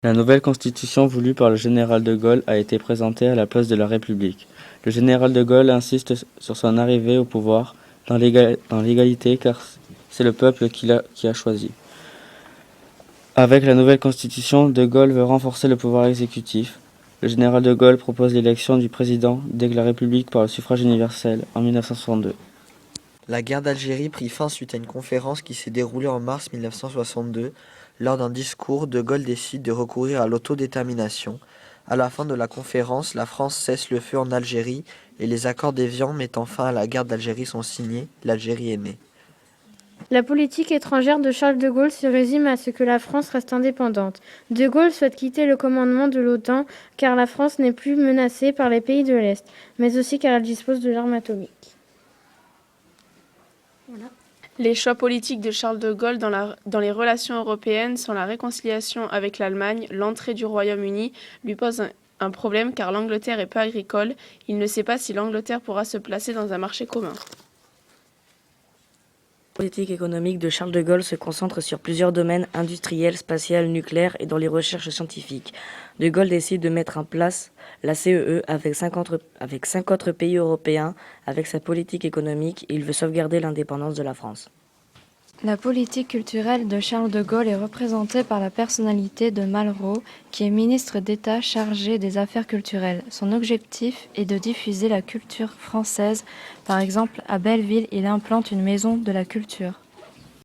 La nouvelle constitution voulue par le général de Gaulle a été présentée à la place de la République. Le général de Gaulle insiste sur son arrivée au pouvoir dans l'égalité car c'est le peuple qui a choisi. Avec la nouvelle constitution, de Gaulle veut renforcer le pouvoir exécutif. Le général de Gaulle propose l'élection du président dès que la République par le suffrage universel en 1962. La guerre d'Algérie prit fin suite à une conférence qui s'est déroulée en mars 1962. Lors d'un discours, De Gaulle décide de recourir à l'autodétermination. À la fin de la conférence, la France cesse le feu en Algérie et les accords d'Évian mettant fin à la guerre d'Algérie sont signés. L'Algérie est née. La politique étrangère de Charles de Gaulle se résume à ce que la France reste indépendante. De Gaulle souhaite quitter le commandement de l'OTAN car la France n'est plus menacée par les pays de l'Est, mais aussi car elle dispose de l'arme atomique. Voilà. Les choix politiques de Charles de Gaulle dans les relations européennes sont la réconciliation avec l'Allemagne. L'entrée du Royaume-Uni lui pose un problème car l'Angleterre est peu agricole. Il ne sait pas si l'Angleterre pourra se placer dans un marché commun. La politique économique de Charles de Gaulle se concentre sur plusieurs domaines industriels, spatial, nucléaire et dans les recherches scientifiques. De Gaulle décide de mettre en place la CEE avec 5 autres pays européens. Avec sa politique économique, il veut sauvegarder l'indépendance de la France. La politique culturelle de Charles de Gaulle est représentée par la personnalité de Malraux, qui est ministre d'État chargé des affaires culturelles. Son objectif est de diffuser la culture française. Par exemple, à Belleville, il implante une maison de la culture.